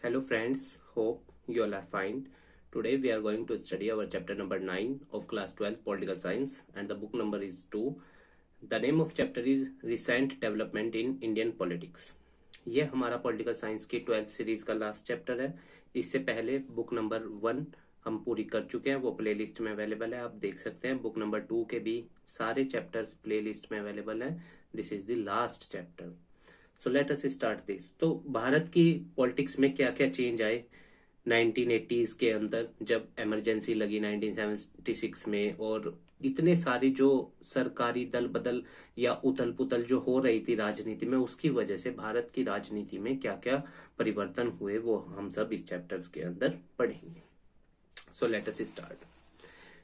Hello friends, hope you all are fine. Today we are going to study our chapter number 9 of class 12 political science and the book number is 2. The name of chapter is Recent Development in Indian Politics. ये हमारा political science की 12th series का last chapter है। इससे पहले book number 1 हम पूरी कर चुके हैं, वो प्लेलिस्ट में अवेलेबल है, आप देख सकते हैं। बुक नंबर 2 के भी सारे चैप्टर्स प्लेलिस्ट में अवेलेबल है। This is the last chapter. So let us start this. तो भारत की पॉलिटिक्स में क्या क्या चेंज आए 1980s के अंदर, जब इमरजेंसी लगी 1976 में, और इतने सारी जो सरकारी दल बदल या उथल पुथल जो हो रही थी राजनीति में, उसकी वजह से भारत की राजनीति में क्या क्या परिवर्तन हुए वो हम सब इस चैप्टर्स के अंदर पढ़ेंगे। So let us start.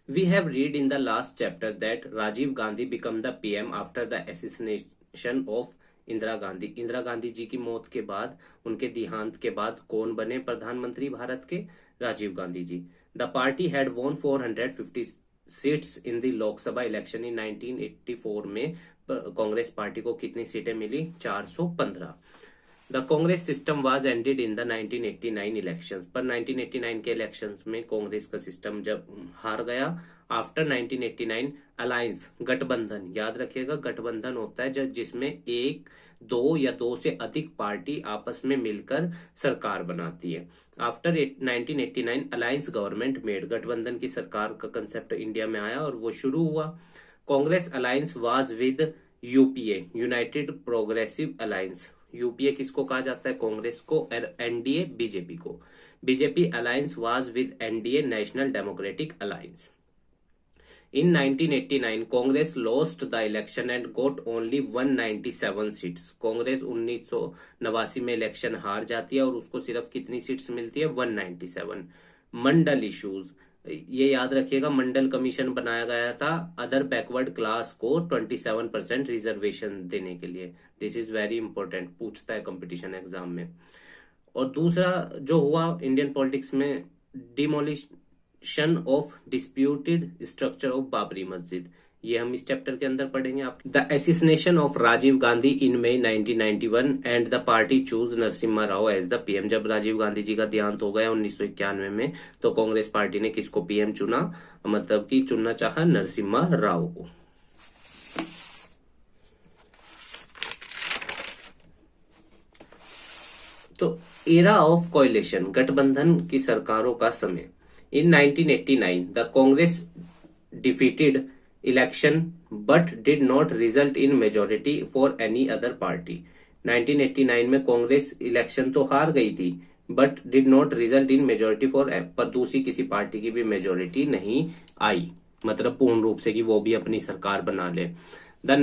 We have read in the last chapter that Rajiv Gandhi became the PM after the assassination of Indira Gandhi. Indira Gandhi ji की मौत के बाद, उनके देहांत के बाद कौन बने प्रधानमंत्री भारत के? Rajiv Gandhi ji. The party had won 450 seats in the Lok Sabha election in 1984 में कांग्रेस पार्टी को कितनी सीटें मिली? 415। The Congress system was ended in the 1989 elections, पर 1989 के इलेक्शंस में कांग्रेस का सिस्टम जब हार गया। आफ्टर 1989 अलायंस, गठबंधन, याद रखिएगा गठबंधन होता है जब जिसमें एक, दो या दो से अधिक पार्टी आपस में मिलकर सरकार बनाती है। आफ्टर 1989 अलायंस गवर्नमेंट मेड, गठबंधन की सरकार का कंसेप्ट इंडिया में आया और वो शुरू हुआ। Congress alliance was with UPA, United progressive alliance. UPA किसको कहा जाता है? कांग्रेस को। एनडीए बीजेपी को। BJP alliance was with NDA, national democratic alliance. In 1989, Congress lost the election and got only 197 seats. Congress 1989 में इलेक्शन हार जाती है और उसको सिर्फ कितनी सीट्स मिलती है? 197। मंडल इश्यूज, ये याद रखिएगा, मंडल कमीशन बनाया गया था अदर बैकवर्ड क्लास को 27% रिजर्वेशन देने के लिए। दिस इज वेरी इंपॉर्टेंट, पूछता है कंपटीशन एग्जाम में। और दूसरा जो हुआ इंडियन पॉलिटिक्स में, demolition of disputed structure of Babri Masjid, ये हम इस चैप्टर के अंदर पढ़ेंगे। आप the assassination of Rajiv Gandhi in May 1991 and the party choose Narasimha Rao as the PM. जब राजीव गांधी जी का देहांत हो गया 1991 में, तो कांग्रेस पार्टी ने किसको पीएम चुना? मतलब कि चुनना चाहा नरसिम्हा राव को। तो एरा ऑफ कोएलिशन, गठबंधन की सरकारों का समय। इन 1989 the Congress defeated election but did not result in majority for any other party. 1989 में कांग्रेस इलेक्शन तो हार गई थी, but did not result in majority for, पर दूसरी किसी पार्टी की भी मेजोरिटी नहीं आई, मतलब पूर्ण रूप से कि वो भी अपनी सरकार बना ले। The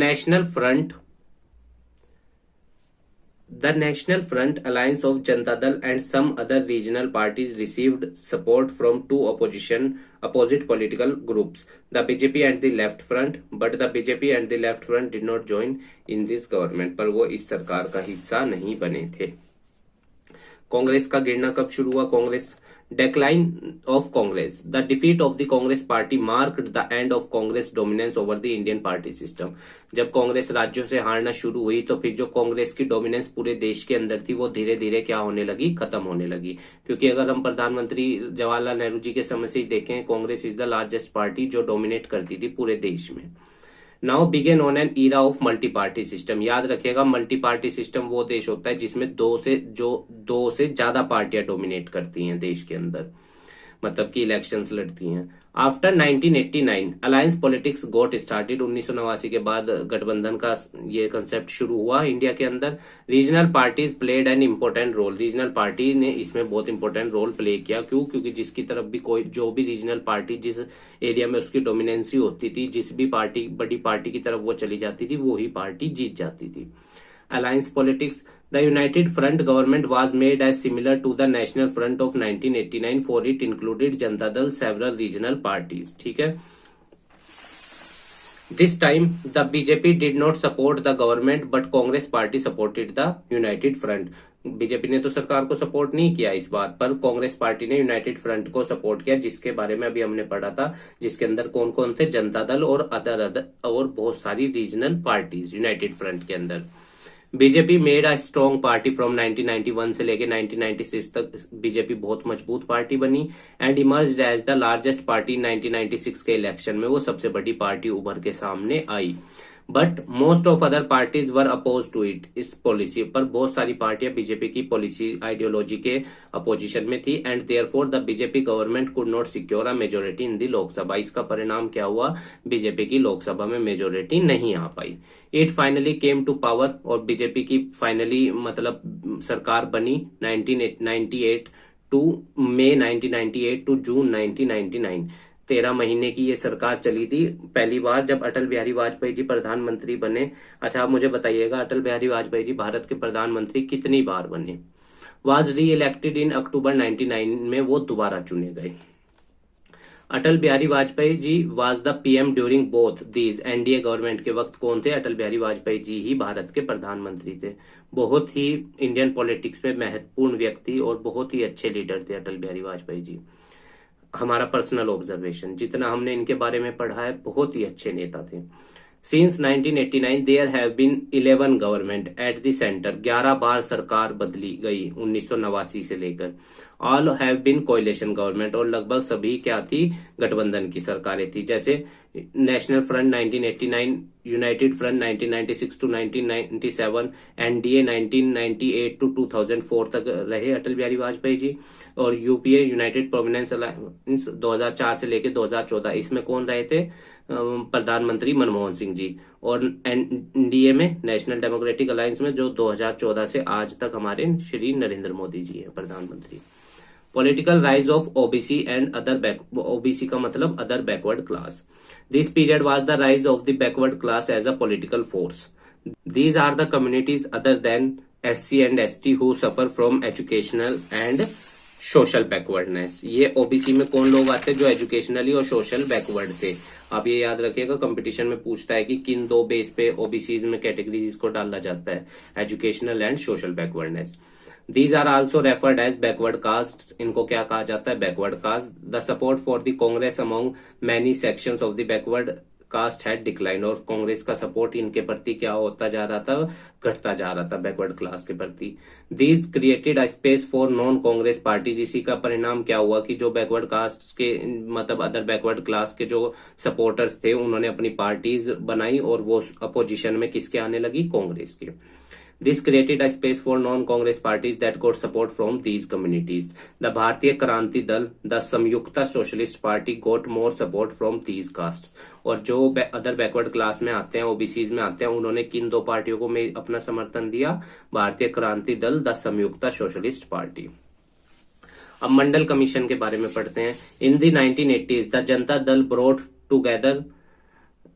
National Front alliance of Janata Dal and some other regional parties received support from two opposite political groups, the BJP and the Left Front, but the BJP and the Left Front did not join in this government, पर वो इस सरकार का हिस्सा नहीं बने थे। कांग्रेस का गिरना कब शुरू हुआ? Congress Decline of Congress. The defeat of the Congress party marked the end of Congress dominance over the Indian party system. जब कांग्रेस राज्यों से हारना शुरू हुई तो फिर जो कांग्रेस की डोमिनेंस पूरे देश के अंदर थी वो धीरे धीरे क्या होने लगी? खत्म होने लगी। क्योंकि अगर हम प्रधानमंत्री जवाहरलाल नेहरू जी के समय से ही देखें, Congress is the largest party जो डोमिनेट करती थी पूरे देश में। Now began on an era of multi party system. याद रखिएगा, मल्टी पार्टी सिस्टम वो देश होता है जिसमें दो से ज्यादा पार्टियां डोमिनेट करती हैं देश के अंदर, मतलब कि इलेक्शंस लड़ती हैं। आफ्टर 1989 अलायंस पॉलिटिक्स गोट स्टार्टेड। 1989 के बाद गठबंधन का ये कंसेप्ट शुरू हुआ इंडिया के अंदर। Regional parties played an important role. Regional party ने इसमें बहुत इंपॉर्टेंट रोल प्ले किया। क्यों? क्योंकि जिसकी तरफ भी कोई, जो भी रीजनल पार्टी जिस एरिया में उसकी डोमिनेंसी होती थी, जिस भी पार्टी, बड़ी पार्टी की तरफ वो चली जाती थी, वो ही पार्टी जीत जाती थी। Alliance politics. The United Front government was made as similar to the National Front of 1989, for it included Janata Dal, several regional parties. ठीक है। This time the BJP did not support the government, but Congress party supported the United Front. BJP ने तो सरकार को support नहीं किया इस बात पर, कांग्रेस पार्टी ने यूनाइटेड फ्रंट को सपोर्ट किया, जिसके बारे में अभी हमने पढ़ा था, जिसके अंदर कौन कौन थे? जनता दल और अदर और बहुत सारी रीजनल पार्टीज यूनाइटेड फ्रंट के अंदर। BJP made a strong party from 1991 से लेके 1996 तक बीजेपी बहुत मजबूत पार्टी बनी and emerged as the largest party 1996 के इलेक्शन में वो सबसे बड़ी पार्टी उभर के सामने आई। But most of other parties were oppose to it, इस पॉलिसी पर बहुत सारी पार्टियां बीजेपी की पॉलिसी आइडियोलॉजी के अपोजिशन में थी and therefore the BJP government could not secure a majority in the Lok Sabha. इसका परिणाम क्या हुआ, बीजेपी की लोकसभा में मेजोरिटी नहीं आ पाई। It finally came to power और बीजेपी की फाइनली मतलब सरकार बनी 1998 टू मई 1998 टू जून 1999। 13 महीने की ये सरकार चली थी पहली बार जब अटल बिहारी वाजपेयी जी प्रधानमंत्री बने। अच्छा, आप मुझे बताइएगा अटल बिहारी वाजपेयी जी भारत के प्रधानमंत्री कितनी बार बने? वाज री इलेक्टेड इन अक्टूबर 99 में वो दोबारा चुने गए। Atal Bihari Vajpayee ji was the PM during both these. NDA government के वक्त कौन थे? अटल बिहारी वाजपेयी जी ही भारत के प्रधानमंत्री थे। बहुत ही इंडियन पॉलिटिक्स में महत्वपूर्ण व्यक्ति और बहुत ही अच्छे लीडर थे अटल बिहारी वाजपेयी जी। हमारा पर्सनल ऑब्जर्वेशन, जितना हमने इनके बारे में पढ़ा है, बहुत ही अच्छे नेता थे। Since 1989 there have been 11 government at the centre. 11 बार सरकार बदली गई 1989 से लेकर। All have been coalition government और लगभग सभी क्या थी? गठबंधन की सरकारें थी। जैसे national front 1989, united front 1996 to 1997, NDA 1998 to 2004 तक रहे अटल बिहारी वाजपेयी जी। और यूपीए यूनाइटेड प्रोविडेंस अलायंस 2004 से लेकर 2014, इसमें कौन रहे थे? प्रधानमंत्री मनमोहन सिंह जी। और एनडीए में नेशनल डेमोक्रेटिक अलायंस में जो 2014 से आज तक हमारे श्री नरेंद्र मोदी जी है प्रधानमंत्री। Political rise of OBC and other OBC का मतलब other backward class. This period was the rise of the backward class as a political force. These are the communities other than SC and ST who suffer from educational and social backwardness. ये OBC में कौन लोग आते हैं? जो educationally और social backward थे। आप ये याद रखिएगा, कंपटीशन में पूछता है कि किन दो बेस पे ओबीसी में कैटेगरीज को डाला जाता है, educational and social backwardness. These are also referred as backward castes. इनको क्या कहा जाता है? Backward caste. The support for the Congress among many sections of the backward caste had decline. और कांग्रेस का सपोर्ट इनके प्रति क्या होता जा रहा था? घटता जा रहा था बैकवर्ड क्लास के प्रति। These created a space for non Congress parties. इसी का परिणाम क्या हुआ कि जो बैकवर्ड कास्ट के मतलब अदर बैकवर्ड क्लास के जो सपोर्टर्स थे उन्होंने अपनी पार्टीज बनाई और वो अपोजिशन में किसके आने लगी? कांग्रेस के। This created a space for non-Congress parties that got support from these communities. The Bharatiya Kranti Dal, the Samyukta Socialist Party, got more support from these castes. और जो अदर बैकवर्ड क्लास में आते हैं, ओबीसीज में आते हैं, उन्होंने किन दो पार्टियों को में अपना समर्थन दिया? भारतीय Kranti Dal, the Sanyukta socialist party. अब मंडल कमीशन के बारे में पढ़ते हैं। In the 1980s, the Janata Dal brought together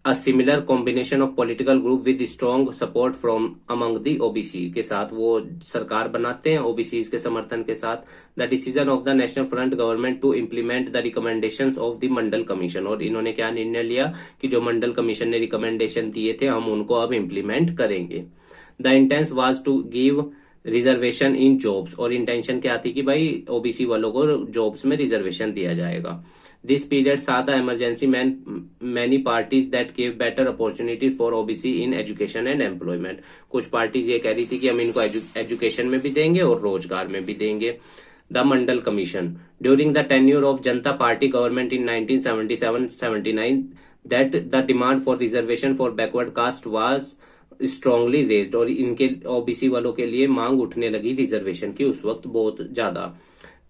a similar combination of political group with strong support from among the OBC के साथ वो सरकार बनाते हैं OBC के समर्थन के साथ। The decision of the National Front government to implement the recommendations of the Mandal commission. और इन्होंने क्या निर्णय लिया कि जो मंडल कमीशन ने रिकमेंडेशन दिए थे हम उनको अब इम्प्लीमेंट करेंगे। The intent was to give reservation in jobs. और इंटेंशन क्या थी कि भाई ओबीसी वालों को जॉब्स में रिजर्वेशन दिया जाएगा। This period saw the emergency many parties that gave better opportunities for OBC in education and employment। कुछ पार्टीज ये कह रही थी कि हम इनको एजुकेशन में भी देंगे और रोजगार में भी देंगे। The Mandal commission during the tenure of Janata party government in 1977-79 that the demand for reservation for backward caste was strongly raised. और इनके ओबीसी वालों के लिए मांग उठने लगी रिजर्वेशन की उस वक्त बहुत ज्यादा।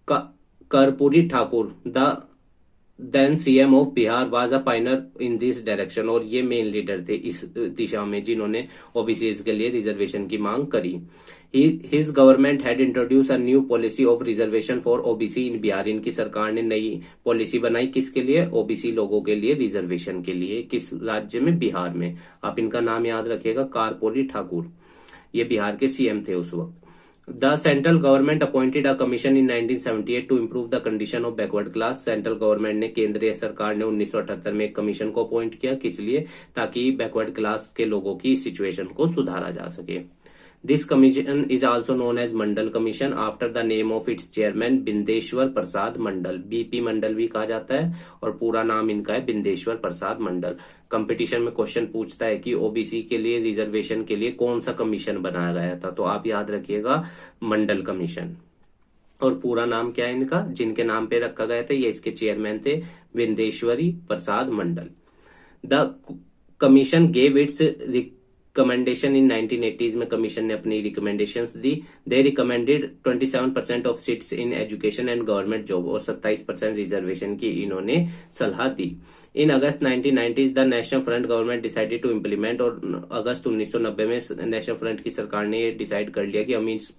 Karpoori Thakur the then CM of Bihar was a pioneer in this direction. और ये मेन लीडर थे इस दिशा में जिन्होंने ओबीसी के लिए रिजर्वेशन की मांग करी। His government had introduce a new policy of reservation for OBC in Bihar. इनकी सरकार ने नई पॉलिसी बनाई किसके लिए? ओबीसी लोगों के लिए रिजर्वेशन के लिए। किस राज्य में? बिहार में। आप इनका नाम याद रखिएगा, कर्पूरी ठाकुर। ये बिहार के सीएम थे उस वक्त। The central government appointed a commission in 1978 to improve the condition of backward class। Central government ने, केंद्रीय सरकार ने 1978 में एक कमीशन को अपॉइंट किया। किस लिए? ताकि बैकवर्ड क्लास के लोगों की सिचुएशन को सुधारा जा सके। This commission is also known as Mandal commission after the name of its chairman Bindeshwar Prasad Mandal. BP Mandal भी कहा जाता है और पूरा नाम इनका है बिंदेश्वर प्रसाद मंडल। कंपटीशन में क्वेश्चन पूछता है कि ओबीसी के लिए रिजर्वेशन के लिए कौन सा कमीशन बनाया गया था, तो आप याद रखिएगा मंडल कमीशन। और पूरा नाम क्या है इनका, जिनके नाम पे रखा गया था, ये इसके चेयरमैन थे Bindeshwari Prasad Mandal. The commission gave its recommendation in 1980s में कमीशन ने अपनी रिकमेंडेशंस दी। They recommended 27% of seats in education and government job और 27% रिजर्वेशन की इन्होंने सलाह दी। In August 1990s the national front government decided to implement, और अगस्त 1990 में नेशनल फ्रंट की सरकार ने ये डिसाइड कर लिया कि हम इस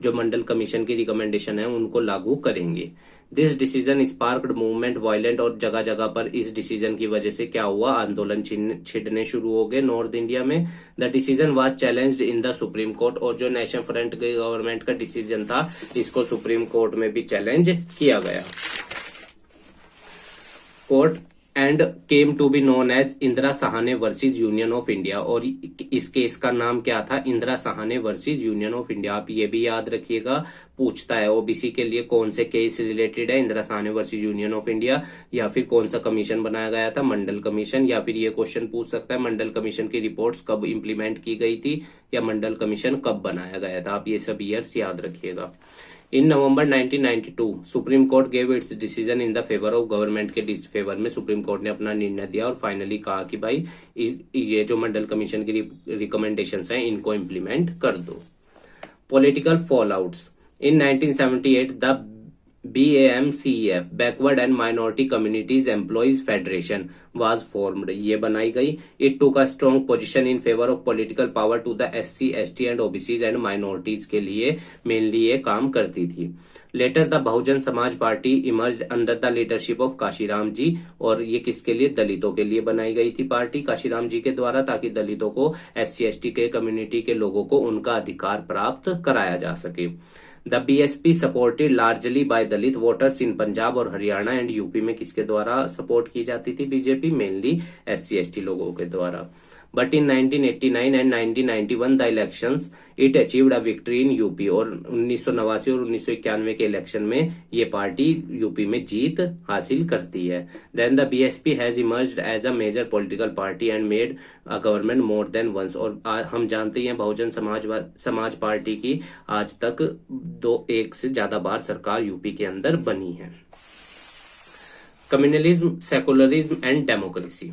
जो मंडल कमीशन की रिकमेंडेशन है उनको लागू करेंगे। This decision sparked movement violent, और जगह जगह पर इस डिसीजन की वजह से क्या हुआ, आंदोलन छिड़ने शुरू हो गए नॉर्थ इंडिया में। The decision was challenged in the supreme court, और जो नेशनल फ्रंट गवर्नमेंट का डिसीजन था इसको सुप्रीम कोर्ट में भी चैलेंज किया गया। Court and came to be known as Indira Sawhney versus union of India, और इस केस का नाम क्या था, Indira Sawhney versus union of India. आप ये भी याद रखिएगा, पूछता है ओबीसी के लिए कौन से केस रिलेटेड है, Indira Sawhney versus union of India, या फिर कौन सा कमीशन बनाया गया था, मंडल कमीशन। या फिर ये क्वेश्चन पूछ सकता है मंडल कमीशन की रिपोर्ट्स कब इंप्लीमेंट की गई थी, या मंडल कमीशन कब बनाया गया था। आप ये सब ईयर्स याद रखिएगा। इन नवंबर 1992 supreme court gave it's decision in the favour of government के फेवर में सुप्रीम कोर्ट ने अपना निर्णय दिया और फाइनली कहा कि भाई ये जो मंडल कमीशन की रिकमेंडेशंस हैं इनको इम्प्लीमेंट कर दो। Political fallouts. In 1978 the BAMCEF backward and minority communities employees federation was formed, ये बनाई गई। It took a strong position in favour of political power to the SC ST and OBCs and minorities के लिए mainly ये काम करती थी। Letter the Bahujan Samaj party emerged under the leadership of Kanshi Ram ji, और ये किसके लिए, दलितों के लिए बनाई गई थी पार्टी काशीराम जी के द्वारा, ताकि दलितों को SC ST के कम्युनिटी के लोगों को उनका अधिकार प्राप्त कराया जा सके। The BSP supported largely by Dalit voters in Punjab और हरियाणा एंड यूपी में किसके द्वारा सपोर्ट की जाती थी बीजेपी, मेनली SC ST लोगों के द्वारा। But in 1989 and 1991 the elections it achieved a victory in UP, और 1989 और 1991 के इलेक्शन में ये पार्टी यूपी में जीत हासिल करती है। Then the BSP has emerged as a major political party and made a government more than once, और हम जानते हैं बहुजन समाज पार्टी की आज तक एक से ज्यादा बार सरकार यूपी के अंदर बनी है। Communalism, secularism and democracy.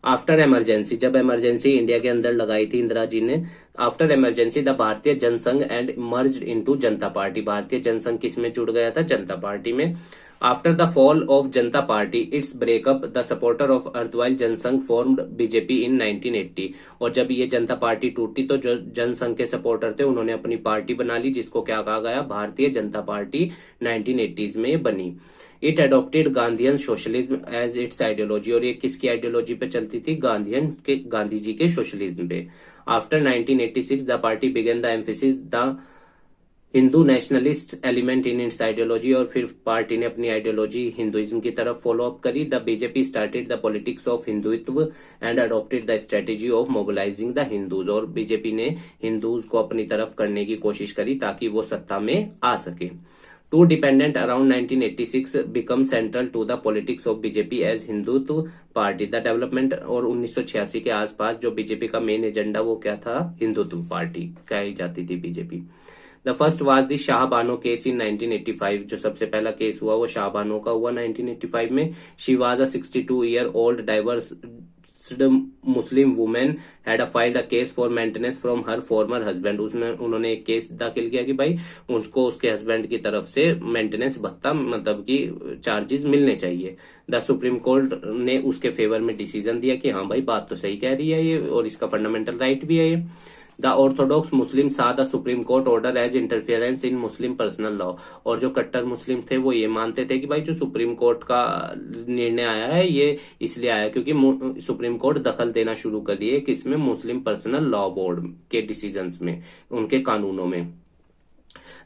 After emergency, जब इमरजेंसी इंडिया के अंदर लगाई थी इंदिरा जी ने, आफ्टर इमरजेंसी द भारतीय Jansangh and merged into Janata party, भारतीय जनसंघ किस में जुड़ गया था, जनता पार्टी में। After the fall of Janata party its breakup the supporter of erstwhile Jana Sangh formed BJP in 1980, और जब ये जनता पार्टी टूटी तो जो जनसंघ के सपोर्टर थे उन्होंने अपनी पार्टी बना ली, जिसको क्या कहा गया, भारतीय जनता पार्टी 1980s में बनी। It adopted Gandhian socialism as its ideology, और ये किसकी आइडियोलॉजी पे चलती थी, गांधी जी के सोशलिज्म पे। After 1986 the party began the emphasis the Hindu nationalist element in its ideology, और फिर पार्टी ने अपनी आइडियोलॉजी हिंदुइज्म की तरफ फॉलो अप करी। The BJP started the politics of Hindutva and adopted the strategy of mobilising the Hindus, और बीजेपी ने हिंदूज को अपनी तरफ करने की कोशिश करी ताकि वो सत्ता में आ सके। To dependent around 1986 become central to the politics of BJP as Hindutva party the development, और 1986 के आसपास जो बीजेपी का मेन एजेंडा वो क्या था, हिंदुत्व पार्टी कही जाती थी BJP. The first was the Shah Bano case in 1985, जो सबसे पहला केस हुआ वो शाह बानो का हुआ 1985 में। She was a 62-year-old divorced Muslim women had filed a case for maintenance from her farmer husband, उन्होंने एक केस दाखिल किया कि भाई उसको उसके हस्बैंड की तरफ से मेंटेनेंस भत्ता मतलब कि चार्जेस मिलने चाहिए। द सुप्रीम कोर्ट ने उसके फेवर में डिसीजन दिया कि हाँ भाई बात तो सही कह रही है ये, और इसका फंडामेंटल राइट भी है ये। The orthodox Muslim saw the supreme court order as interference in Muslim personal law, और जो कट्टर मुस्लिम थे वो ये मानते थे कि भाई जो सुप्रीम कोर्ट का निर्णय आया है ये इसलिए आया क्योंकि सुप्रीम कोर्ट दखल देना शुरू कर दिए किसमें, मुस्लिम पर्सनल लॉ बोर्ड के डिसीजंस में, उनके कानूनों में।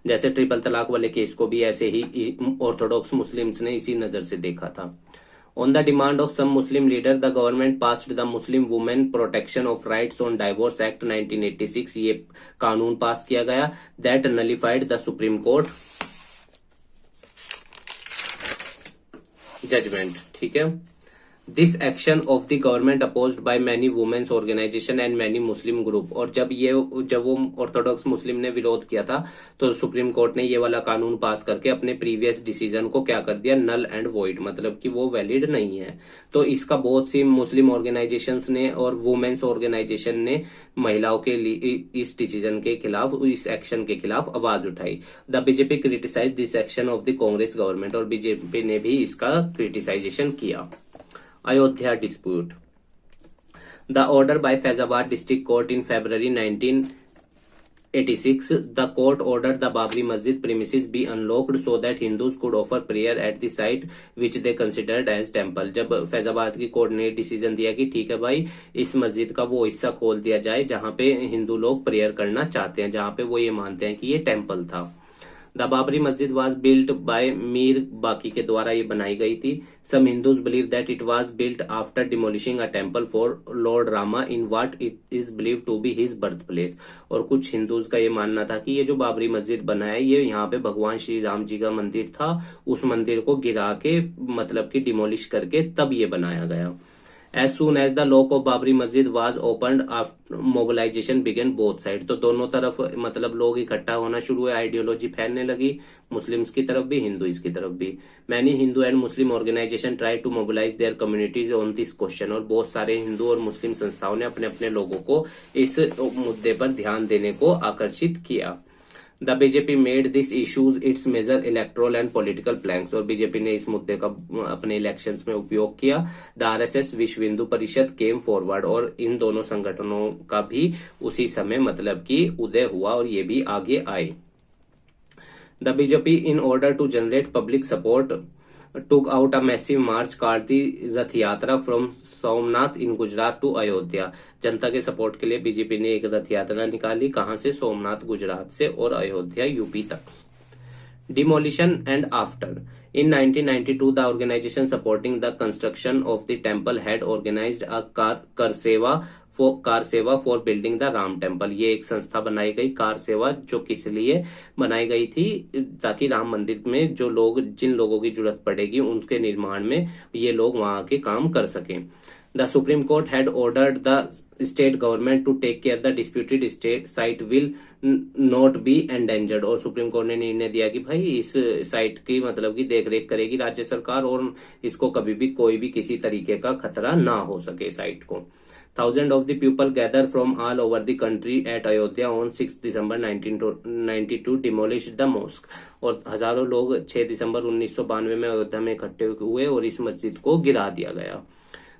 जैसे ट्रिपल तलाक वाले केस को भी ऐसे ही ऑर्थोडॉक्स मुस्लिम्स ने इसी नजर से देखा था। On the demand of some Muslim leaders, the government passed the Muslim Women Protection of Rights on Divorce Act 1986. ये कानून पास किया गया that nullified the Supreme Court judgment. ठीक है. This action of the government opposed by many women's organization and many Muslim group. और जब वो Orthodox मुस्लिम ने विरोध किया था तो सुप्रीम कोर्ट ने ये वाला कानून पास करके अपने प्रीवियस डिसीजन को क्या कर दिया, नल एंड वॉइड, मतलब कि वो वैलिड नहीं है. तो इसका बहुत सी मुस्लिम ऑर्गेनाइजेशंस ने और वुमेन्स ऑर्गेनाइजेशन ने महिलाओं के लिए इस डिसीजन के खिलाफ, इस एक्शन के खिलाफ आवाज उठाई. The BJP criticise this action of the Congress government. और बीजेपी ने भी इसका क्रिटिसाइजेशन किया. Ayodhya dispute. The order by Faizabad District Court in February 1986, the court ordered the Babri Masjid premises be unlocked so that Hindus could offer prayer at the site which they considered as temple. जब फैजाबाद की court ने decision दिया कि ठीक है भाई, इस मस्जिद का वो हिस्सा खोल दिया जाए जहां पे हिंदू लोग प्रेयर करना चाहते हैं, जहां पे वो ये मानते हैं कि ये टेम्पल था. द बाबरी मस्जिद वाज बिल्ट बाय मीर बाकी के द्वारा ये बनाई गई थी. Some Hindus believe that it was built after demolishing a temple for lord Rama in what it is believe to be his birth place. और कुछ हिंदूज का ये मानना था कि ये जो बाबरी मस्जिद बना है ये यहाँ पे भगवान श्री राम जी का मंदिर था, उस मंदिर को गिरा के मतलब कि डिमोलिश करके तब ये बनाया गया. As soon as the lock of Babri Masjid was opened, after mobilization began both sides. तो दोनों तरफ मतलब लोग इकट्ठा होना शुरू हुए, आइडियोलॉजी फैलने लगी, मुस्लिम्स की तरफ भी हिंदूज की तरफ भी. Many Hindu and Muslim organisation try to mobilise their communities on this question. और बहुत सारे हिंदू और मुस्लिम संस्थाओं ने अपने अपने लोगों को इस मुद्दे पर ध्यान देने को आकर्षित किया. The BJP made this issues its major electoral and political planks. और बीजेपी ने इस मुद्दे का अपने इलेक्शंस में उपयोग किया. द आरएसएस विश्व हिंदू परिषद केम फॉरवर्ड. और इन दोनों संगठनों का भी उसी समय मतलब कि उदय हुआ और ये भी आगे आए. The BJP in order to generate public support took out a massive march called the Rath Yatra from Somnath in Gujarat to Ayodhya. जनता के सपोर्ट के लिए बीजेपी ने एक रथ यात्रा निकाली. कहां से? सोमनाथ गुजरात से और अयोध्या यूपी तक. Demolition and after. In 1992, the organization supporting the construction of the temple had organized a kar seva for building the Ram temple. ये एक संस्था बनाई गई, कार सेवा, जो किस लिए बनाई गई थी, ताकि राम मंदिर में जो लोग, जिन लोगों की जरूरत पड़ेगी उनके निर्माण में ये लोग वहां के काम कर सकें. The Supreme Court had ordered the state government to take care the disputed site will not be endangered. और सुप्रीम कोर्ट ने निर्णय दिया कि भाई इस साइट की मतलब की देख रेख करेगी राज्य सरकार और इसको कभी भी कोई भी किसी तरीके का खतरा ना हो सके साइट को. Thousands of the people gathered from all over the country at Ayodhya on 6 December 1992 demolished the mosque. और हजारों लोग 6 दिसंबर 1992 में अयोध्या में इकट्ठे हुए और इस मस्जिद को गिरा दिया गया.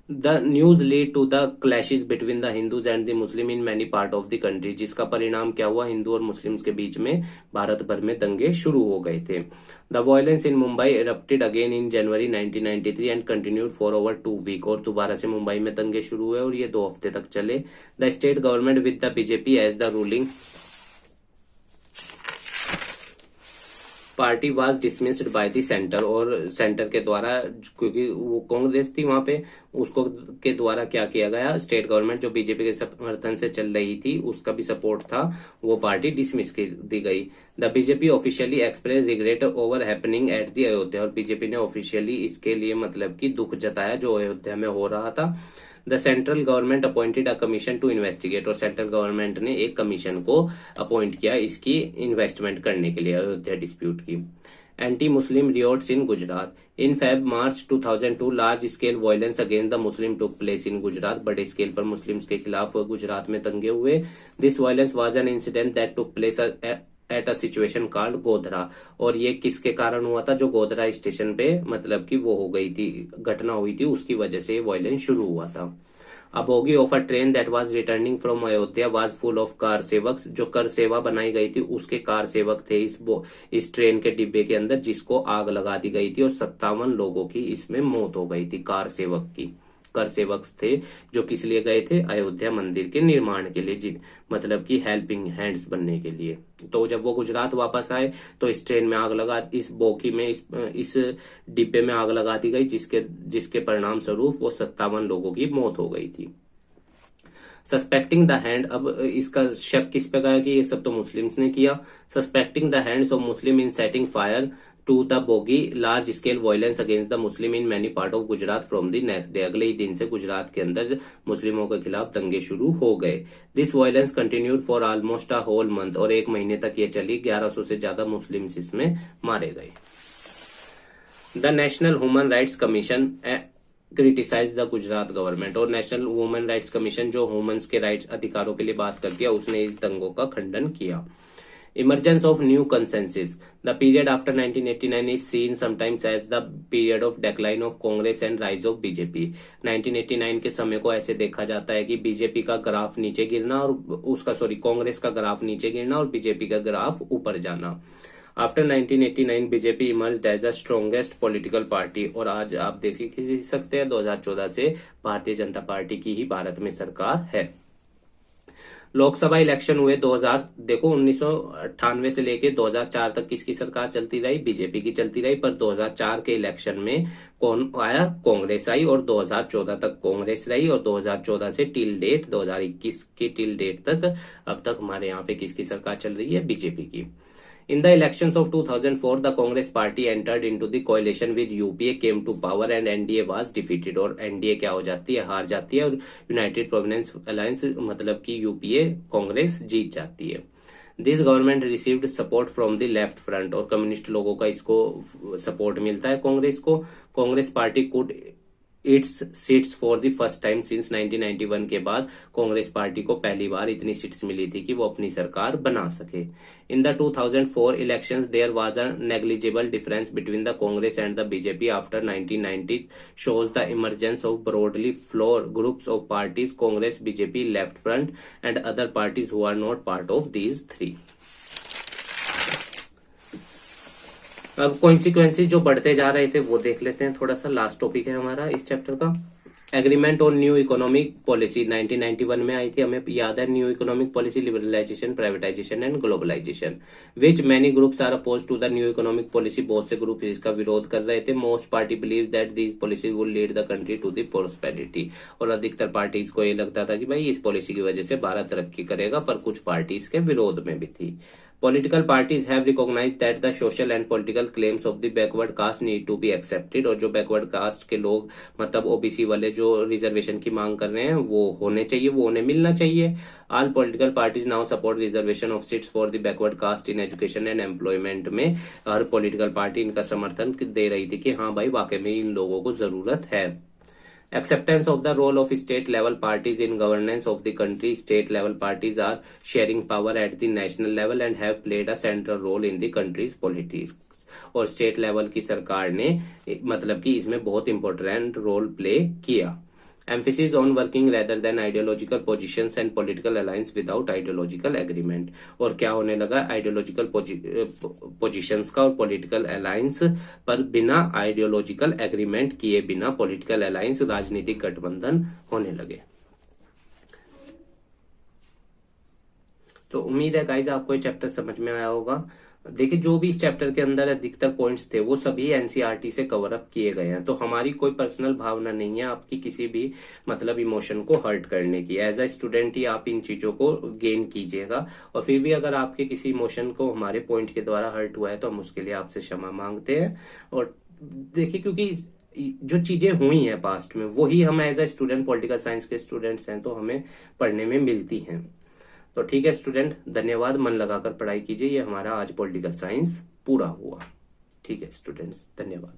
The news led to the clashes between the Hindus and the Muslim in many part of the country. जिसका परिणाम क्या हुआ? हिंदू और मुस्लिम्स के बीच में भारत भर में दंगे शुरू हो गए थे. The violence in Mumbai erupted again in January 1993 and continued for over 2 weeks. और दोबारा से मुंबई में दंगे शुरू हुए और ये 2 हफ्ते तक चले. The state government with the BJP as the ruling party was dismissed by the centre. और सेंटर के द्वारा, क्योंकि वो कांग्रेस थी वहां पे, उसको के द्वारा क्या किया गया, स्टेट गवर्नमेंट जो बीजेपी के समर्थन से चल रही थी उसका भी सपोर्ट था, वो पार्टी डिसमिस कर दी गई. The BJP officially express regret over happening at the Ayodhya. और बीजेपी ने ऑफिशियली इसके लिए मतलब कि दुख जताया जो अयोध्या में हो रहा था. The central government appointed a commission to investigate. और सेंट्रल गवर्नमेंट ने एक कमीशन को अपॉइंट किया इसकी इन्वेस्टमेंट करने के लिए अयोध्या डिस्प्यूट की. Anti Muslim riots in Gujarat. In March 2002 large scale violence against the Muslim took place in Gujarat. बड़े स्केल पर मुस्लिम्स के खिलाफ गुजरात में दंगे हुए. This violence was an incident that took place at a situation called Godhra. और ये किसके कारण हुआ था? जो गोधरा स्टेशन पे मतलब कि वो हो गई थी, घटना हुई थी, उसकी वजह से वायलेंस शुरू हुआ था. A bogie of a train that was returning from Ayodhya was full of car सेवक. जो कर सेवा बनाई गई थी उसके कार सेवक थे इस ट्रेन के डिब्बे के अंदर, जिसको आग लगा दी गई थी और 57 लोगों की इसमें मौत हो गई थी कार सेवक की. कर सेवक थे जो किस लिए गए थे, अयोध्या मंदिर के निर्माण के लिए, मतलब कि हेल्पिंग हैंड्स बनने के लिए। तो जब वो गुजरात वापस आए तो इस ट्रेन में आग लगा, इस बोगी में, इस डिब्बे में आग लगा दी गई, जिसके परिणाम स्वरूप वो 57 लोगों की मौत हो गई थी। सस्पेक्टिंग द हैंड, अब इसका शक किस पे गया कि ये सब तो मुस्लिम्स ने किया। Suspecting the hands of Muslim in setting fire to the bogie, large scale violence against the Muslim in many part of Gujarat from the next day, अगले ही दिन से गुजरात के अंदर मुस्लिमों के खिलाफ दंगे शुरू हो गए। This violence continued for almost a whole month, और एक महीने तक ये चली, 1100 से ज्यादा मुस्लिम इसमें मारे गए। The national human rights commission criticise the Gujarat government, और नेशनल वुमेन राइट्स कमीशन जो ह्यूमंस के राइट्स अधिकारों के लिए बात करती है, उसने इस दंगों का खंडन किया। Emergence of new consensus. The period after 1989 is seen sometimes as the period of decline of Congress and rise of BJP. 1989 के समय को ऐसे देखा जाता है कि बीजेपी का ग्राफ नीचे गिरना और कांग्रेस का ग्राफ नीचे गिरना और बीजेपी का ग्राफ ऊपर जाना। After 1989 BJP emerged as a strongest political party, और आज आप देख सकते हैं 2014 से भारतीय जनता पार्टी की ही भारत में सरकार है। लोकसभा इलेक्शन हुए 2000, देखो 1998 से लेके 2004 तक किसकी सरकार चलती रही, बीजेपी की चलती रही, पर 2004 के इलेक्शन में कौन आया, कांग्रेस आई, और 2014 तक कांग्रेस रही, और 2014 से टिल डेट 2021 की टिल डेट तक अब तक हमारे यहाँ पे किसकी सरकार चल रही है, बीजेपी की। In the elections of 2004, the Congress party entered into the coalition with UPA, came to power and NDA was defeated, और NDA क्या हो जाती है, हार जाती है, और यूनाइटेड प्रोविडेंस अलायंस मतलब कि यूपीए कांग्रेस जीत जाती है। This government received support from the left front, और कम्युनिस्ट लोगों का इसको सपोर्ट मिलता है कांग्रेस को। Congress party could it's seats for the first time since 1991 के बाद कांग्रेस पार्टी को पहली बार इतनी सीट्स मिली थी कि वो अपनी सरकार बना सके। In the 2004 elections there was a negligible difference between the Congress and the BJP after 1990 shows the emergence of broadly flawed groups of parties, Congress, BJP, Left Front and other parties who are not part of these three. अब consequences जो बढ़ते जा रहे थे वो देख लेते हैं, थोड़ा सा लास्ट टॉपिक है हमारा इस चैप्टर का। Agreement on new economic policy 1991 में आई थी, हमें याद है। New economic policy, liberalisation, privatisation and globalisation, which many groups are oppose to the new economic policy, बहुत से ग्रुप इसका विरोध कर रहे थे। Most party believe that these policies will lead the country to the prosperity, और अधिकतर parties को ये लगता था कि भाई इस पॉलिसी की वजह से भारत तरक्की करेगा, पर कुछ पार्टीज के विरोध में भी थी। Political parties have recognized that the social and political claims of the backward caste need to be accepted, और जो backward caste के लोग मतलब ओबीसी वाले जो रिजर्वेशन की मांग कर रहे हैं वो होने चाहिए, वो उन्हें मिलना चाहिए। All political parties now support reservation of seats for the backward caste in education and employment में हर पॉलिटिकल पार्टी इनका समर्थन दे रही थी कि हाँ भाई वाकई में इन लोगों को जरूरत है। Acceptance of the role of state level parties in governance of the country. State level parties are sharing power at the national level and have played a central role in the country's politics. और state level की सरकार ने मतलब कि इसमें बहुत important role play किया। Emphasis on working rather than ideological positions and political alliance without ideological agreement. और क्या होने लगा, आइडियोलॉजिकल पोजीशंस का और पॉलिटिकल अलायंस पर बिना आइडियोलॉजिकल एग्रीमेंट किए बिना पॉलिटिकल अलायंस, राजनीतिक गठबंधन होने लगे। तो उम्मीद है गाइस आपको ये चैप्टर समझ में आया होगा। देखिए जो भी इस चैप्टर के अंदर अधिकतर पॉइंट्स थे वो सभी एनसीईआरटी से कवर अप किए गए हैं, तो हमारी कोई पर्सनल भावना नहीं है आपकी किसी भी मतलब इमोशन को हर्ट करने की। एज अ स्टूडेंट ही आप इन चीजों को गेन कीजिएगा, और फिर भी अगर आपके किसी इमोशन को हमारे पॉइंट के द्वारा हर्ट हुआ है तो हम उसके लिए आपसे क्षमा मांगते हैं। और देखिए क्योंकि जो चीजें हुई हैं पास्ट में वही हम as a student, political science के स्टूडेंट्स हैं, तो हमें पढ़ने में मिलती हैं। तो ठीक है स्टूडेंट, धन्यवाद, मन लगाकर पढ़ाई कीजिए। ये हमारा आज पॉलिटिकल साइंस पूरा हुआ। ठीक है स्टूडेंट्स, धन्यवाद।